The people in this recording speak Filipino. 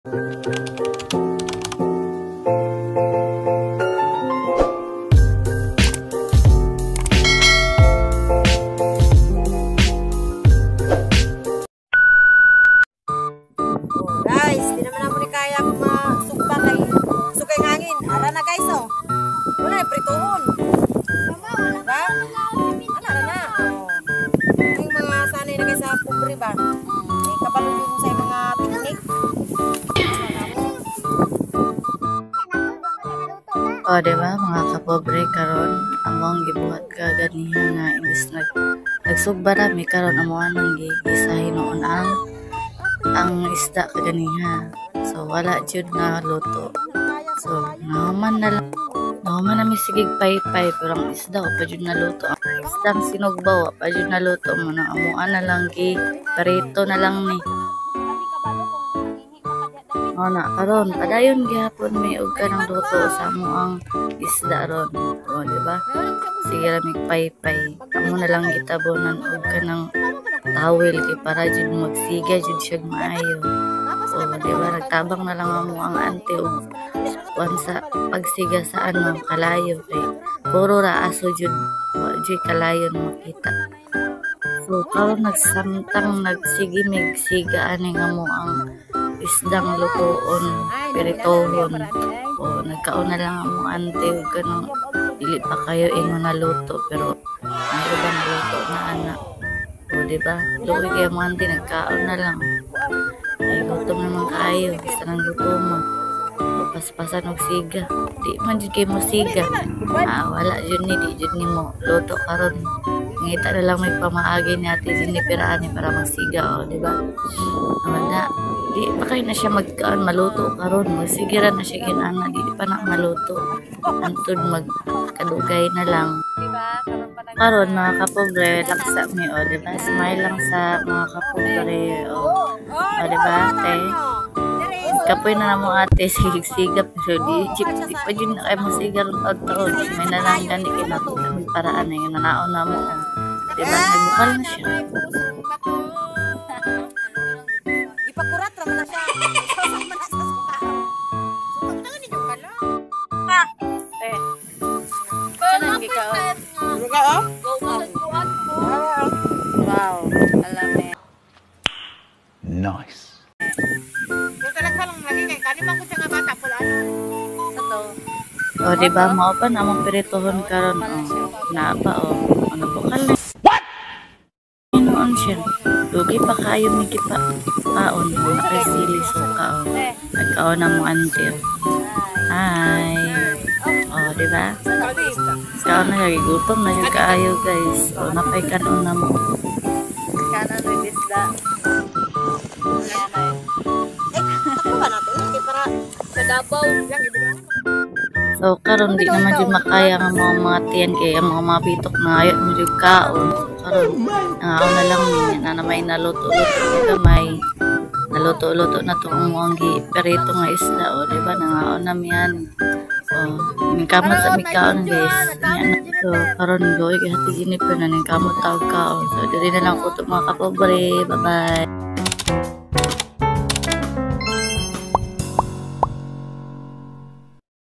Guys, di naman ako ni kaya masukba kay sukay hangin. Ara na guys, oh. Wala na prituhon. Diba? Ara na. Oh. Yung mga sanay na guys sa pobre ba? May kabalo yun sa mga teknik. O, diba, mga kapobre karon among gibuhat ka ganiha nga imbis nagsugba rami karon amo nang gigisahin noon ang isda kaganiha. So wala jud na luto. So naman mi sigig pay-pay pero ang isda o pa jud na luto. Ang isdang sinugbaw pa jud na luto mo na amuan na lang gi parito na lang ni. O na karon padayon gihapon may og kanang luto sa amo ang isda ron. O di ba? Sige ra mig pay-pay. Amo na lang gitabonan og kanang tawel kay para jud magsiga jud siya maayo. O di ba nagtabang na lang amo ang ante og sa pagsiga sa kalayo kay puro ra aso jud wa jud kalayo makita. So karon nagsamtang nagsigimig siga ani nga mo ang isdang lutoon piritohon. O nagkaon na lang amo ante og kanang dili pa kayo ino na luto pero ang ibang luto na anak. O diba? Luwi kayo mo ante nagkaon na lang. Ay gutom naman kayo. Basta nang gutom mo. Paspasan og siga. Di man jud kayo mo siga. Wala jud ni di jud ni mo luto karon. Ngita na lang may pamaagi ni ate Jenny pirani para magsiga. O diba? Wala. Di pa kayo na siya magkaan maluto karon. Magsigira na siya ginana. Di pa na maluto. Antod magkadugay na lang. Karon mga kapobre, laksa mi o, diba? Smile lang sa mga kapobre o. O diba, ate? Kapoy na mo ate, sigig-siga pero di pa dyan na kayo masiga rin taon. May nalang gani kinatugan may paraan na yung nanaon na mo. Diba, nagbukal na siya. Ipakurat naman na siya. Wow, alam eh. Nice. O diba, mao pa namang piritohon karon o. Naapa o. Ano bukal na. What? Inoon siya. Dugi pa kayo may kipa. Kaon. Mga sili suka o. Nagkaon na mo ante o. Hi. O diba? Kaon na lagi gutom na yung kaayo guys. O napay kanon na mo. Kanan with isda. Ako ba nato? Hindi para sa Davao. So karon di naman jud makaya nga mga tiyan kay ang mga bitok na ayo mo jud kaon. So karon nangaon na lang ni na may naluto-luto gamay. Naluto-luto na to ang mga perito nga isda o di ba nangaon na miyan. So ning kamot sa mikaon guys. So karon goy kay hati gini pa na ning kamot tawag kaon. So diri na lang ko to mga kapobre. Bye-bye.